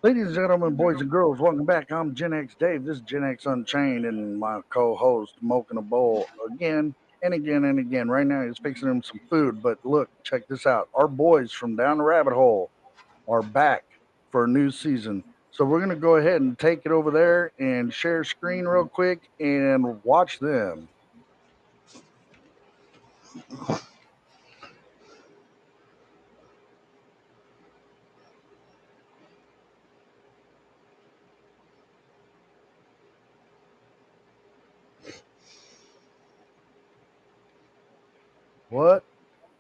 Ladies and gentlemen, boys and girls, welcome back. I'm Gen X Dave. This is Gen X Unchained, and my co-host, Moking a Bowl, again and again and again. Right now, he's fixing him some food, but look, check this out. Our boys from Down the Rabbit Hole are back for a new season. So we're going to go ahead and take it over there and share screen real quick and watch them. What?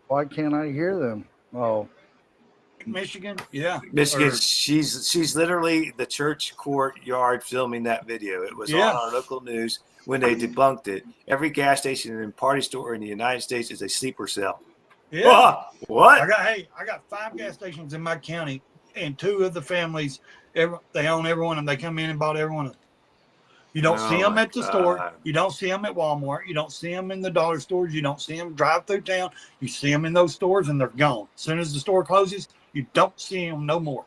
Why can't I hear them? Oh, Michigan, yeah. Michigan, she's literally the church courtyard filming that video. It was on our local news when they debunked it. Every gas station and party store in the United States is a sleeper cell. Yeah. What? I got 5 gas stations in my county, and 2 of the families, they own every one of them. They come in and bought every one of them. You don't see them at the store. You don't see them at Walmart. You don't see them in the dollar stores. You don't see them drive through town. You see them in those stores, and they're gone. As soon as the store closes, you don't see them no more.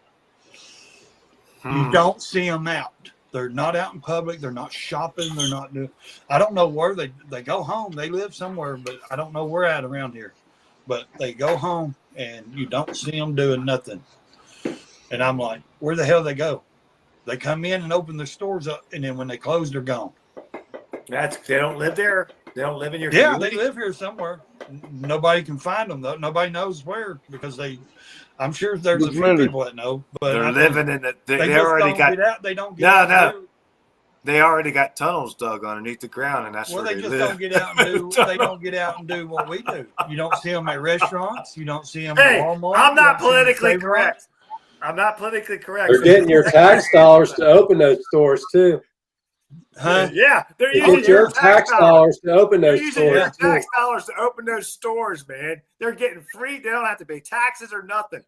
You don't see them out. They're not out in public. They're not shopping. They're not doing. I don't know where they go home. They live somewhere, but I don't know where at around here. But they go home, and you don't see them doing nothing. And I'm like, where the hell they go? They come in and open their stores up, and then when they close, they're gone. They don't live there. They don't live in your community? They live here somewhere. Nobody can find them though. Nobody knows where because I'm sure there's a few people that know, but they're living in it. They already got. Get out. They don't get out. No. They already got tunnels dug underneath the ground, and that's where they just live. Don't get out and do. They don't get out and do what we do. You don't see them at restaurants. You don't see them at Walmart. I'm not politically correct. I'm not politically correct. They're getting your tax dollars to open those stores too. Huh? Yeah, they're using your tax dollars to open those stores. Your tax dollars to open those stores, man. They're getting free. They don't have to pay taxes or nothing.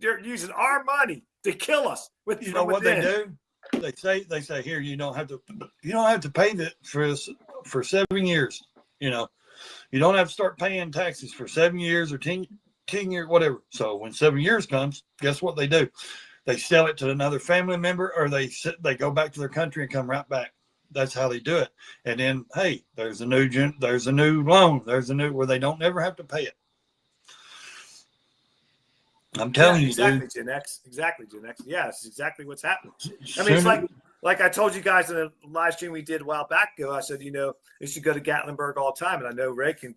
They're using our money to kill us. You know what they do? They say here you don't have to pay that for 7 years. You know, you don't have to start paying taxes for 7 years or 10 years, whatever. So when 7 years comes, guess what they do? They sell it to another family member, or they go back to their country and come right back. That's how they do it. And then, hey, there's a new loan. There's a new where they don't never have to pay it. I'm telling you, exactly, dude. Gen X. Exactly, Gen X. Yeah, it's exactly what's happening. I mean, it's like I told you guys in a live stream we did a while back ago. I said, you should go to Gatlinburg all the time, and I know Ray can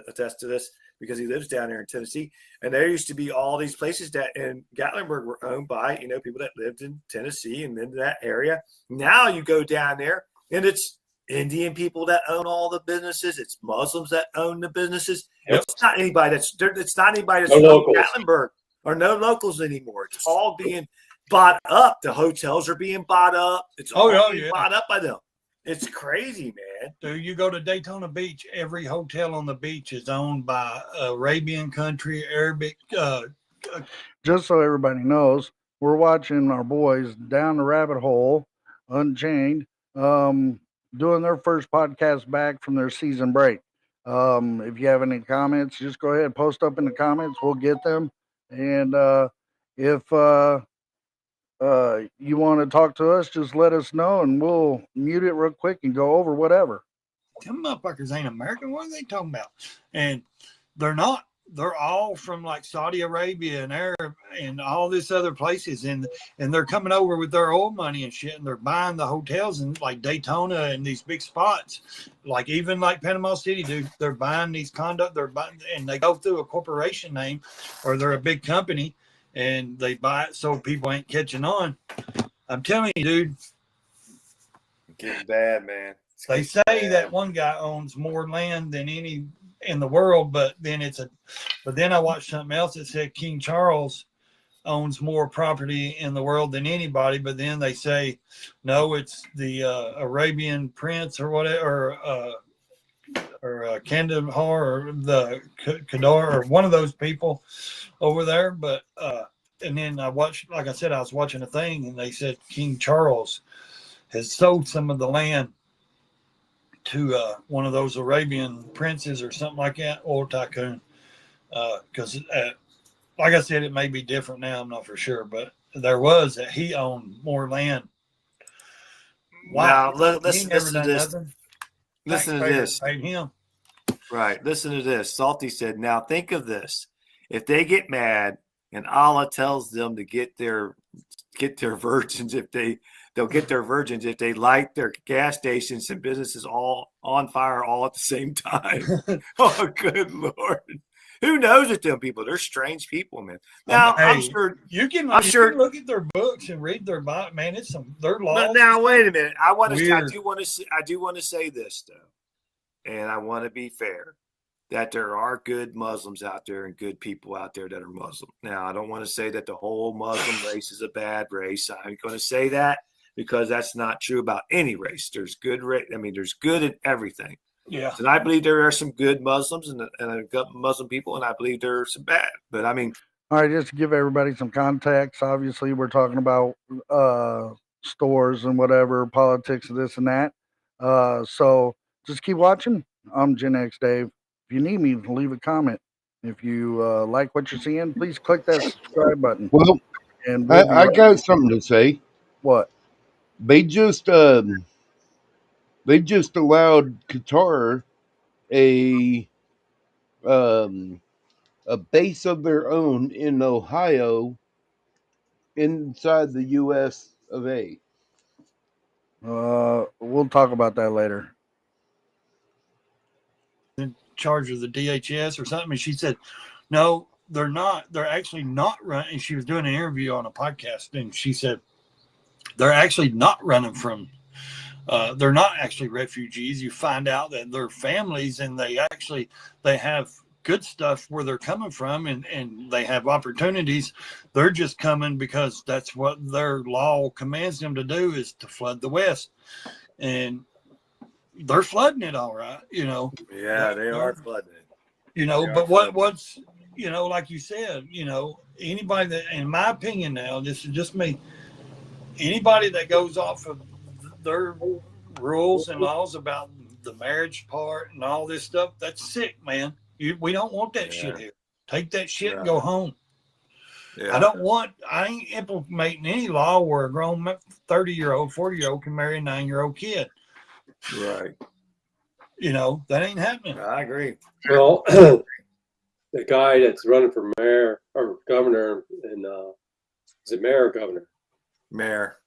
attest to this because he lives down there in Tennessee. And there used to be all these places that in Gatlinburg were owned by people that lived in Tennessee and in that area. Now you go down there, and it's Indian people that own all the businesses. It's Muslims that own the businesses. Yep. It's not anybody that's from Gatlinburg. Or no locals anymore. It's all being bought up. The hotels are being bought up. It's all being bought up by them. It's crazy, man. So you go to Daytona Beach, every hotel on the beach is owned by Arabian country, Arabic. Just so everybody knows, we're watching our boys Down the Rabbit Hole, Unchained, doing their first podcast back from their season break. If you have any comments, just go ahead and post up in the comments. We'll get them. And if you want to talk to us, just let us know, and we'll mute it real quick and go over whatever. Them motherfuckers ain't American. What are they talking about? And they're not. They're all from like Saudi Arabia and Arab and all this other places, and they're coming over with their oil money and shit, and they're buying the hotels in like Daytona and these big spots, like even like Panama City, dude. They're buying these condos. They're buying, and they go through a corporation name, or they're a big company, and they buy it so people ain't catching on. I'm telling you, dude. It's getting bad, man. They say that one guy owns more land than any in the world, but then I watched something else that said King Charles owns more property in the world than anybody, but then they say no, it's the Arabian prince or whatever, or Kandahar or the Kadar or one of those people over there. But and then I watched, like I said, I was watching a thing, and they said King Charles has sold some of the land to one of those Arabian princes or something like that, oil tycoon. Because, like I said, it may be different now. I'm not for sure, but there was that he owned more land. Wow. Now, He listen, never listen to done this. nothing. Listen to Taxpayers this. paid him. Right. Listen to this. Salty said, now think of this. If they get mad and Allah tells them to get their virgins, they'll get their virgins if they light their gas stations and businesses all on fire all at the same time. Oh, good Lord. Who knows with them people? They're strange people, man. Now, I'm sure you can look at their books and read their Bible. Man, it's their laws. Now, wait a minute. I do want to say this though, and I want to be fair, that there are good Muslims out there and good people out there that are Muslim. Now, I don't want to say that the whole Muslim race is a bad race. I'm going to say that because that's not true about any race. There's good. There's good in everything. Yeah. And I believe there are some good Muslims and Muslim people, and I believe there are some bad. But I mean, all right, just to give everybody some context, obviously we're talking about stores and whatever, politics, this and that. So just keep watching. I'm Gen X Dave. If you need me, leave a comment. If you like what you're seeing, please click that subscribe button. Well, and I got something to say. What? They just allowed Qatar a base of their own in Ohio inside the U.S. of A. We'll talk about that later. In charge of the DHS or something, and she said, "No, they're not. They're actually not running." She was doing an interview on a podcast, and she said, "They're actually not running from. They're not actually refugees. You find out that they're families, and they have good stuff where they're coming from, and they have opportunities. They're just coming because that's what their law commands them to do, is to flood the West, and they're flooding it all right, Yeah, they are flooding it. But what's like you said, anybody that, in my opinion, now this is just me, anybody that goes off of their rules and laws about the marriage part and all this stuff, that's sick, man. We don't want that shit here. Take that shit and go home. Yeah. I ain't implementing any law where a grown 30-year-old, 40-year-old can marry a 9-year-old kid. Right. That ain't happening. I agree. Well, the guy that's running for mayor or governor, and is it mayor or governor? Mayor.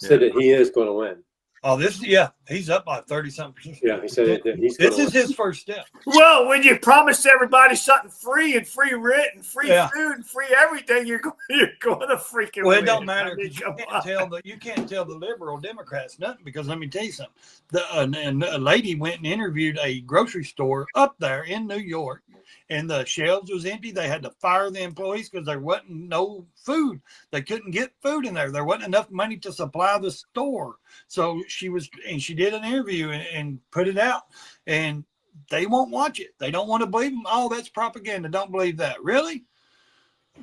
Said that he is going to win. Oh, he's up by 30-something%. Yeah, he said that he's. This is his first step. Well, when you promise everybody something free and free rent and free food and free everything, you're going to freaking. Well, win. it don't matter. You can't tell the liberal Democrats nothing, because let me tell you something. And a lady went and interviewed a grocery store up there in New York, and the shelves was empty. They had to fire the employees because there wasn't no food. They couldn't get food in there. There wasn't enough money to supply the store. So she did an interview and put it out, and they won't watch it. They don't want to believe them. Oh, that's propaganda. Don't believe that. Really?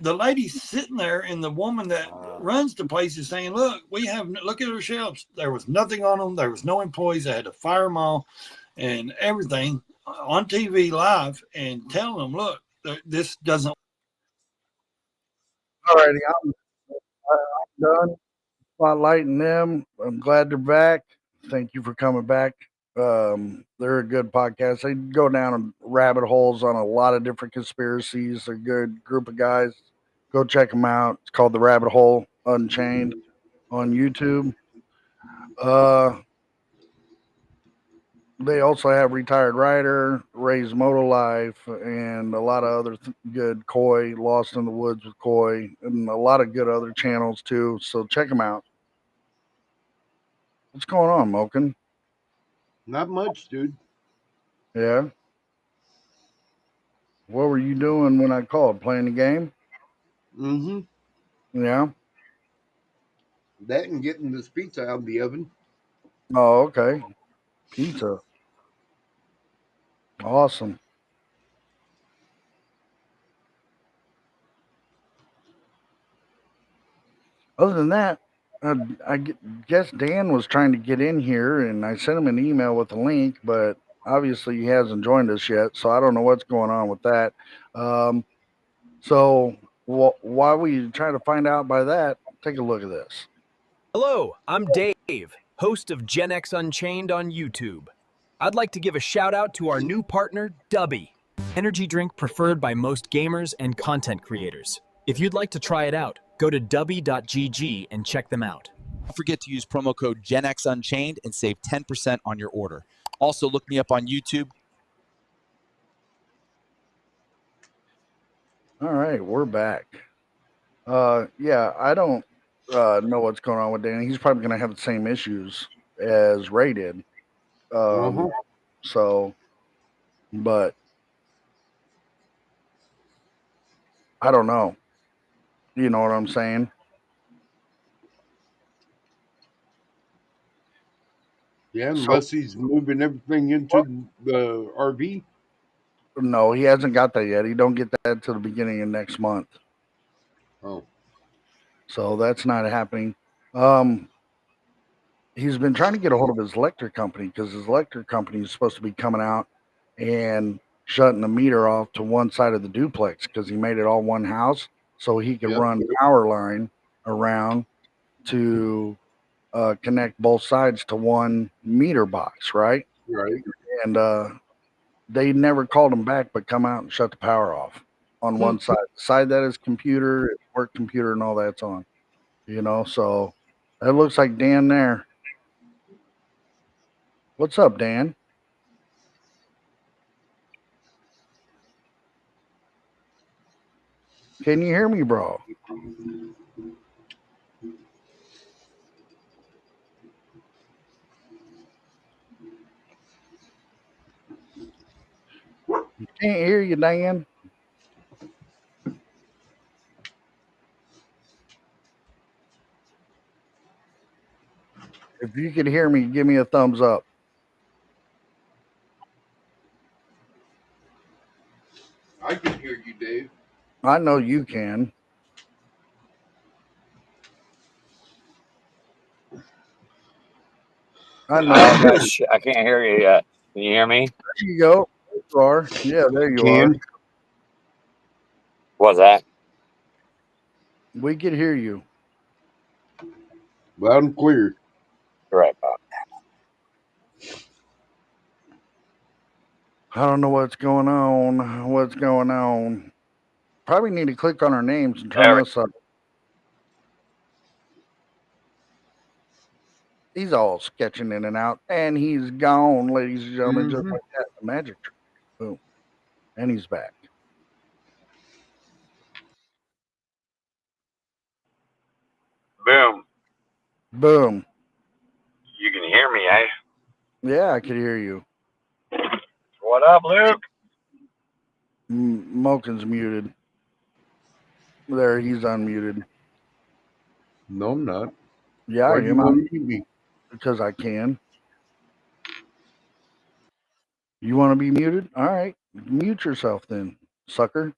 The lady's sitting there, and the woman that runs the place is saying, look at her shelves. There was nothing on them. There was no employees. They had to fire them all and everything on TV live, and telling them, look, this doesn't. All righty, I'm done spotlighting them. I'm glad they're back. Thank you for coming back. They're a good podcast. They go down rabbit holes on a lot of different conspiracies. They're a good group of guys. Go check them out. It's called The Rabbit Hole Unchained on YouTube. They also have Retired Rider, Ray's Moto Life, and a lot of other good Coy, Lost in the Woods with Coy, and a lot of good other channels too. So check them out. What's going on, Moken? Not much, dude. Yeah. What were you doing when I called? Playing the game? Mm-hmm. Yeah. That and getting this pizza out of the oven. Oh, okay. Pizza. Awesome. Other than that, I guess Dan was trying to get in here, and I sent him an email with a link, but obviously he hasn't joined us yet, so I don't know what's going on with that. So while we try to find out by that, take a look at this. Hello, I'm Dave, host of Gen X Unchained on YouTube. I'd like to give a shout out to our new partner, Dubby, energy drink preferred by most gamers and content creators. If you'd like to try it out, go to dubby.gg and check them out. Don't forget to use promo code GenXUnchained and save 10% on your order. Also, look me up on YouTube. All right, we're back. Yeah, I don't know what's going on with Danny. He's probably going to have the same issues as Ray did. So, but I don't know. You know what I'm saying? Yeah, unless he's moving everything into the RV. No, he hasn't got that yet. He don't get that till the beginning of next month. Oh. So that's not happening. He's been trying to get a hold of his electric company because his electric company is supposed to be coming out and shutting the meter off to one side of the duplex because he made it all one house so he could run power line around to connect both sides to one meter box, right? Right. And they never called him back but come out and shut the power off on one side. The side that his computer, his work computer and all that's on. You know, so that looks like Dan there. What's up, Dan? Can you hear me, bro? Can't hear you, Dan. If you can hear me, give me a thumbs up. I can hear you, Dave. I know you can. I know. I can't hear you yet. Can you hear me? There you go. There you are. Yeah, there you are. What's that? We can hear you. Loud and clear. Right, Bob. I don't know what's going on. What's going on? Probably need to click on our names and turn us up. He's all sketching in and out, and he's gone, ladies and gentlemen, just like that. The magic trick. Boom. And he's back. Boom. Boom. You can hear me, eh? Yeah, I could hear you. What up, Luke? Moken's muted. There, he's unmuted. No, I'm not. Yeah, Why I do you am. want to mute me? Because I can. You want to be muted? All right. Mute yourself then, sucker.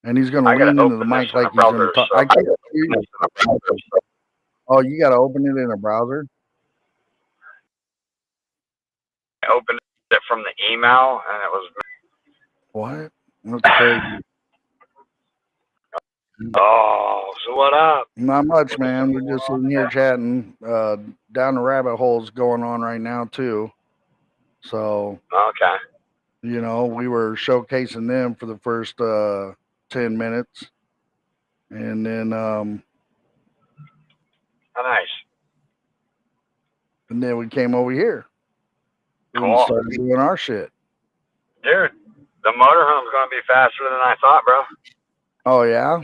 And he's going to lean into the mic like he's going to talk. I can't hear you. Oh, you got to open it in a browser? I opened it from the email, and it was... What? That's crazy. Oh, so what up? Not much, man. We're just sitting here chatting. Down the rabbit hole's going on right now, too. So, Okay. you know, we were showcasing them for the first 10 minutes. And then, Oh, nice. and then we came over here. Cool. And started doing our shit. Dude, the motorhome's going to be faster than I thought, bro. Oh, yeah?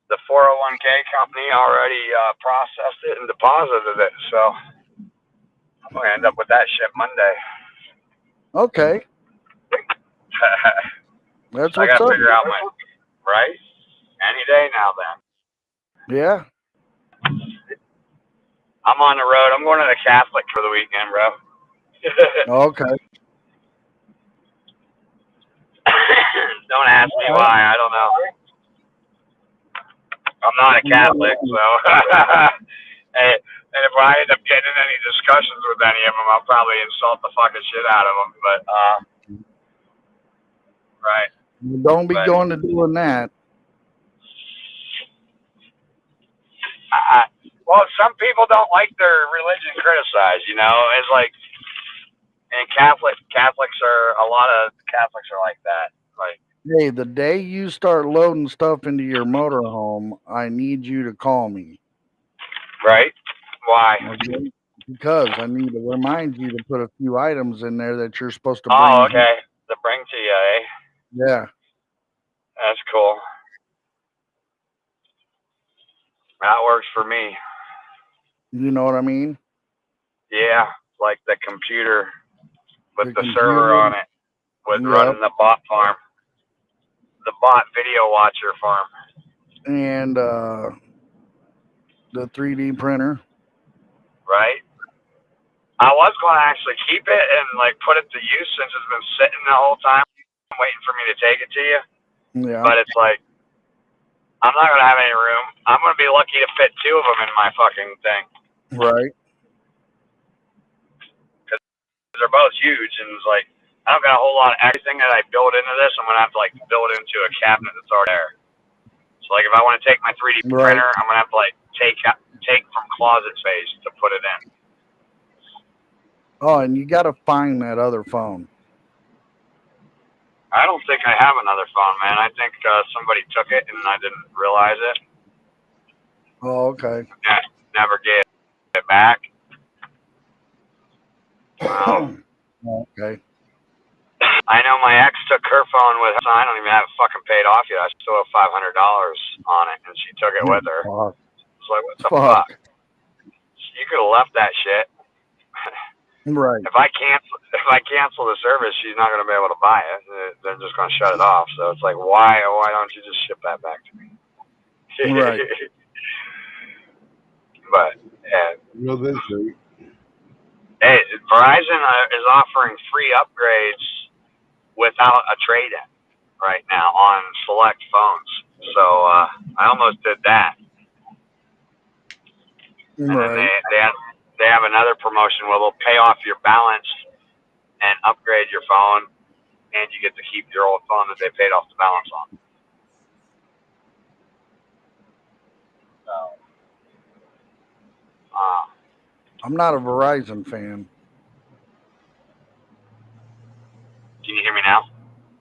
The 401k company already processed it and deposited it, so I'm going to end up with that shit Monday. Okay. That's I what's got up. to figure out my... Right? Any day now, then. Yeah. I'm on the road. I'm going to the Catholic for the weekend, bro. Okay. Don't ask me why. I don't know. I'm not a Catholic, so and if I end up getting in any discussions with any of them, I'll probably insult the fucking shit out of them. But right. Don't be going to doing that. Well, some people don't like their religion criticized. You know, it's like, and Catholics are, a lot of Catholics are like that. Like, Hey, the day you start loading stuff into your motorhome, I need you to call me. right? Why? Okay? Because I need to remind you to put a few items in there that you're supposed to bring. Oh, okay. To bring to you, eh? Yeah. That's cool. That works for me. You know what I mean? Yeah, like the computer with the computer. server on it, with Yep. running the bot farm, the bot video watcher farm. And the 3D printer. Right? I was going to actually keep it and like put it to use since it's been sitting the whole time waiting for me to take it to you. Yeah. But it's like, I'm not going to have any room. I'm going to be lucky to fit 2 of them in my fucking thing. Right. Because they're both huge, and it's like, I don't got a whole lot of everything that I build into this. I'm going to have to like build into a cabinet that's already there. So like, if I want to take my 3D printer, I'm going to have to like take from closet space to put it in. Oh, and you got to find that other phone. I don't think I have another phone, man. I think somebody took it and I didn't realize it. Oh, okay. Never gave it back. Okay. I know my ex took her phone with her. I don't even have it fucking paid off yet. I still have $500 on it, and she took it with her. Fuck. It's like, what the fuck? You could have left that shit. Right. If I cancel the service, she's not going to be able to buy it. They're just going to shut it off. So it's like, why don't you just ship that back to me? Right. But yeah. No, that's right. Hey, Verizon is offering free upgrades without a trade-in right now on select phones. So I almost did that. And Right. then they have another promotion where they'll pay off your balance and upgrade your phone, and you get to keep your old phone that they paid off the balance on. So, I'm not a Verizon fan. can you hear me now?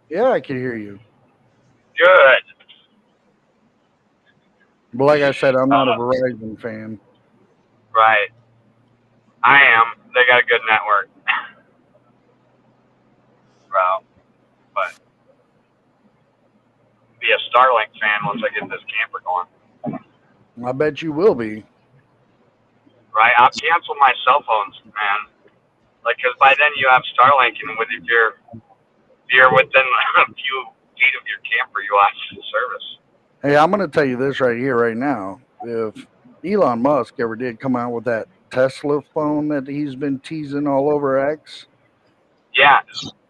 Yeah, I can hear you. Good. But like I said, I'm not a Verizon fan. Right. I am. They got a good network. Bro. But be a Starlink fan once I get this camper going. I bet you will be. Right? I'll cancel my cell phones, man. Like, because by then you have Starlink, and if you're within a few feet of your camper, you'll access the service. Hey, I'm going to tell you this right here, right now. If Elon Musk ever did come out with that Tesla phone that he's been teasing all over X. Yeah,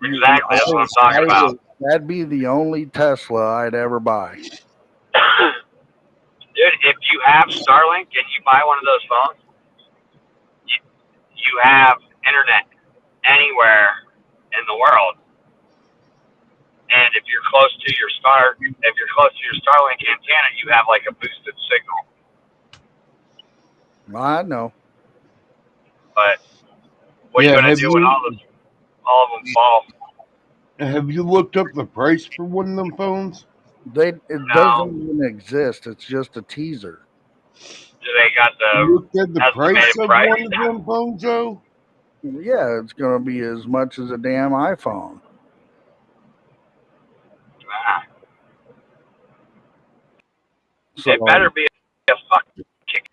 exactly. That's what I'm talking about. That'd be the only Tesla I'd ever buy. Dude, if you have Starlink and you buy one of those phones, you have internet anywhere in the world. And if you're close to your Starlink antenna, you have like a boosted signal. I know. But what are you gonna do when all of them fall? Have you looked up the price for one of them phones? It doesn't even exist. It's just a teaser. Do they got the You looked at the price estimated of price? one of them phones, Joe? Yeah, it's going to be as much as a damn iPhone. Nah. So, It better be a fucking kick.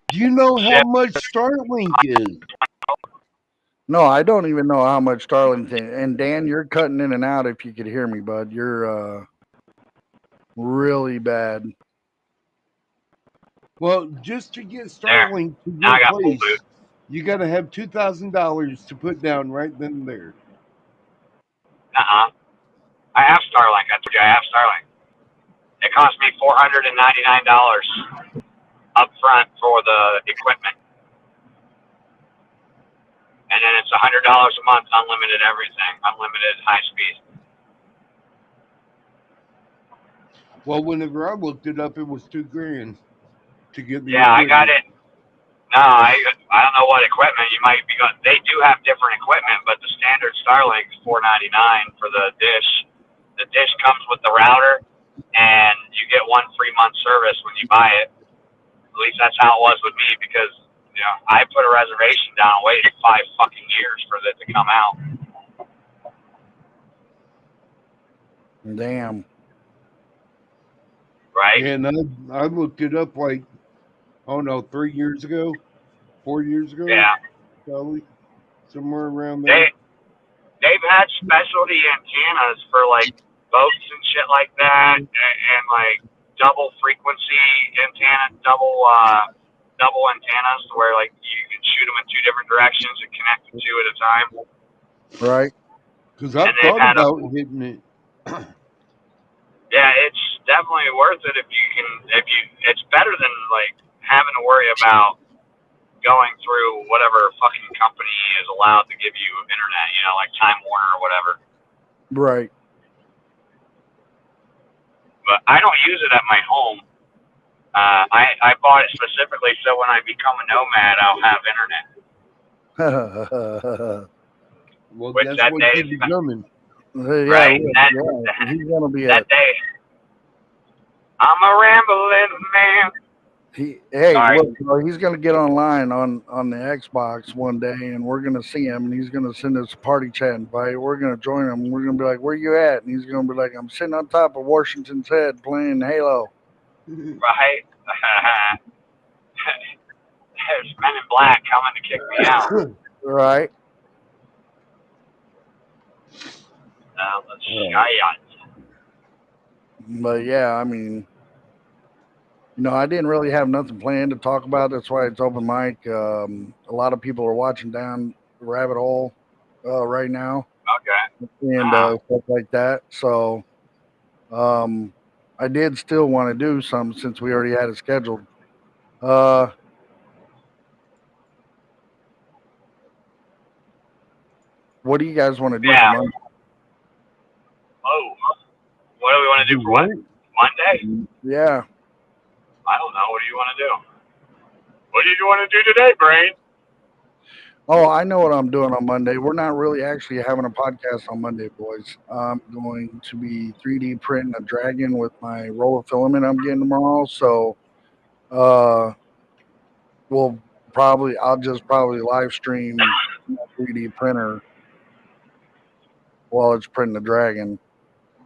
Do you know how much Starlink is? no, I don't even know how much Starlink thing. And Dan, you're cutting in and out. If you could hear me, bud, you're really bad. Well, just to get Starlink to your place, you got to have $2,000 to put down right then and there. I have Starlink. I told you I have Starlink. It cost me $499 up front for the equipment. And then it's $100 a month, unlimited everything, unlimited high speed. Well, whenever I looked it up, it was $2,000. to get the Yeah, I got equipment. it. No, I don't know what equipment you might be going. They do have different equipment, but the standard Starlink is $4.99 for the dish. The dish comes with the router, and you get 1 free month service when you buy it. At least that's how it was with me, because I put a reservation down and waited 5 fucking years for it to come out. Damn. Right? And I looked it up like, oh no, 3 years ago, 4 years ago, Yeah. probably somewhere around there. They've had specialty antennas for like boats and shit like that, and like double frequency antenna, double antennas, where like you can shoot them in 2 different directions and connect the 2 at a time. Right. Because I And they've thought had about hitting it. Yeah, it's definitely worth it if you can. It's better than like having to worry about going through whatever fucking company is allowed to give you internet. Like Time Warner or whatever. Right. But I don't use it at my home. I bought it specifically so when I become a nomad, I'll have internet. Well, Which that's that what day you're is becoming. right. He's gonna be That day. I'm a rambling man. Hey, look, bro, he's gonna get online on the Xbox one day, and we're gonna see him, and he's gonna send us a party chat invite. We're gonna join him. We're gonna be like, "Where you at?" And he's gonna be like, "I'm sitting on top of Washington's head playing Halo." Right. There's Men in Black coming to kick me out. Right. But yeah, I mean, I didn't really have nothing planned to talk about. That's why it's open mic. A lot of people are watching down the rabbit hole right now. Okay. And stuff like that. So I did still want to do something since we already had it scheduled. What do you guys want to do for Monday? Oh, what do we want to do for what? Monday? Yeah. I don't know. What do you want to do? What do you want to do today, Brain? Oh, I know what I'm doing on Monday. We're not really actually having a podcast on Monday, boys. I'm going to be 3D printing a dragon with my roller filament I'm getting tomorrow. So I'll just probably live stream my 3D printer while it's printing the dragon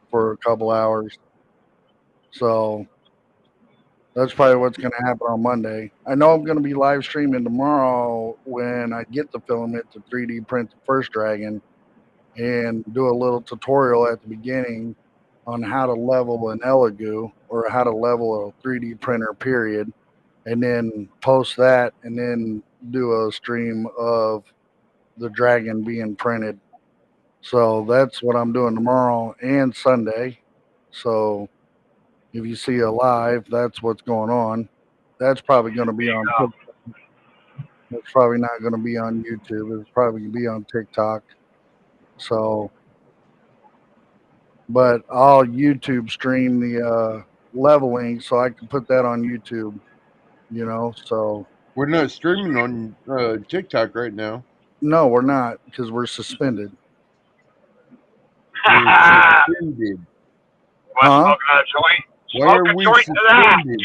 for a couple hours. So that's probably what's going to happen on Monday. I know I'm going to be live streaming tomorrow when I get the filament to 3D print the first dragon and do a little tutorial at the beginning on how to level an Elegoo or how to level a 3D printer, period. And then post that and then do a stream of the dragon being printed. So that's what I'm doing tomorrow and Sunday. So if you see a live, that's what's going on. That's probably going to be on TikTok. It's probably not going to be on YouTube. It's probably going to be on TikTok. So, but I'll YouTube stream the leveling so I can put that on YouTube, so. We're not streaming on TikTok right now. No, we're not, because we're suspended. We're suspended. Huh? Why are we suspended?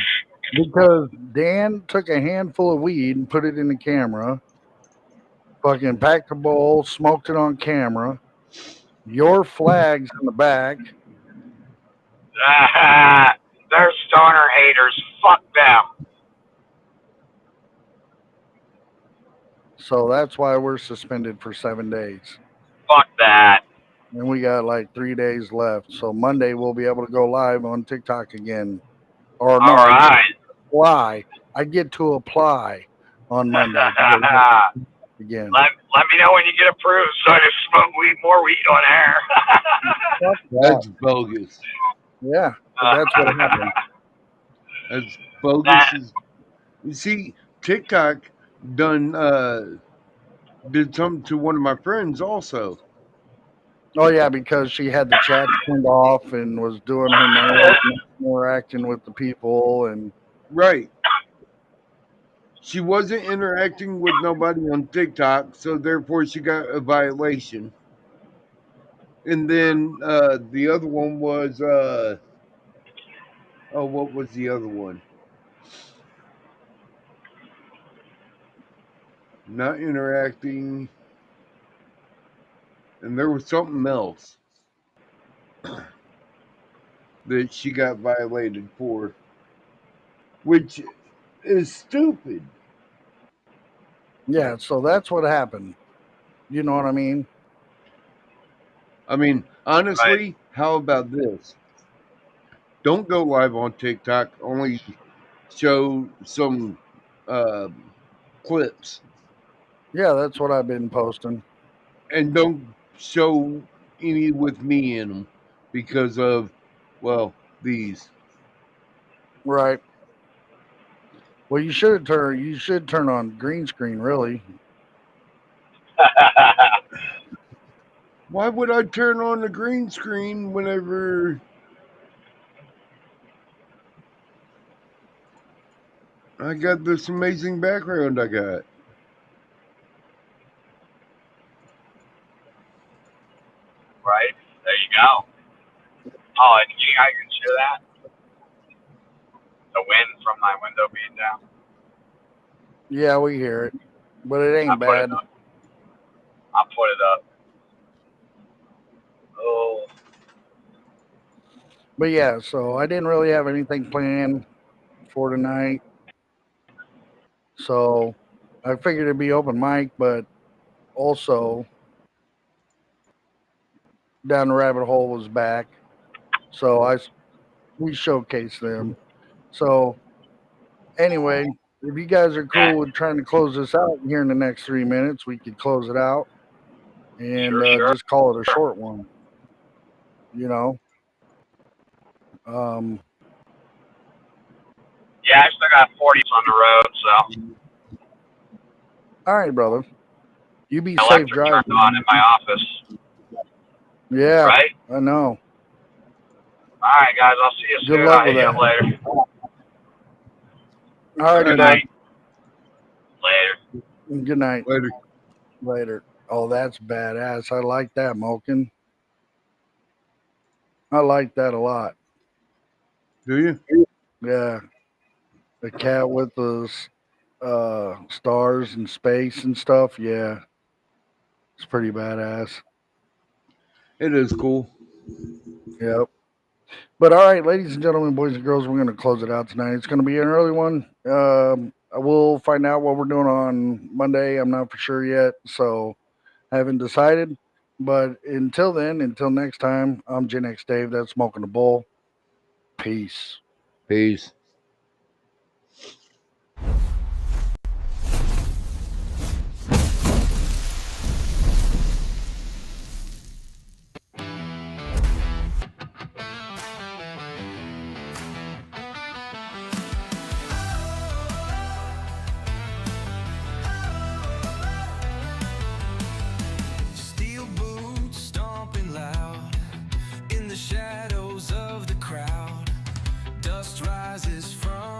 Because Dan took a handful of weed and put it in the camera, fucking packed a bowl, smoked it on camera. Your flag's in the back. They're stoner haters. Fuck them. So that's why we're suspended for 7 days. Fuck that. And we got like 3 days left. So Monday we'll be able to go live on TikTok again. Or no, all right. I get to apply on Monday. Again. Let me know when you get approved so I can smoke more weed on air. That's bogus. Yeah, that's what happened. That's bogus. You see, TikTok did something to one of my friends also. Oh yeah, because she had the chat turned off and was doing her nails and interacting with the people and right. she wasn't interacting with nobody on TikTok, so therefore she got a violation. And then the other one was what was the other one? Not interacting, and there was something else that she got violated for, which is stupid. Yeah, so that's what happened. You know what I mean? I mean, honestly, how about this? Don't go live on TikTok. Only show some clips, Yeah, that's what I've been posting. and don't show any with me in them because of, well, these. Right. Well, you should turn on green screen, really. Why would I turn on the green screen whenever I got this amazing background I got? Right? There you go. Oh, and I can share that. The wind from my window being down. Yeah, we hear it, but it ain't bad. I'll put it up. Oh. But yeah, so I didn't really have anything planned for tonight. So I figured it'd be open mic, but also Down the Rabbit Hole was back. So we showcased them. So anyway, if you guys are cool with trying to close this out here in the next 3 minutes, we could close it out and Sure. just call it a short one. You know? Yeah, I still got 40s on the road, so. All right, brother. You be safe Electric driving. turned on in my office. Yeah, Right? I know. All right, guys. I'll see you Good soon. luck I'll with hit you that. up later. All right, Good bud. night. Later. Good night. Later. Later. Oh, that's badass. I like that, Moken. I like that a lot. Do you? Yeah. The cat with the stars and space and stuff. Yeah. It's pretty badass. It is cool. Yep. But all right, ladies and gentlemen, boys and girls, we're going to close it out tonight. It's going to be an early one. I will find out what we're doing on Monday. I'm not for sure yet, so I haven't decided. But until then, until next time, I'm Gen X Dave. That's Smoking the Bull. Peace. Peace. Steel boots stomping loud in the shadows of the crowd. Dust rises from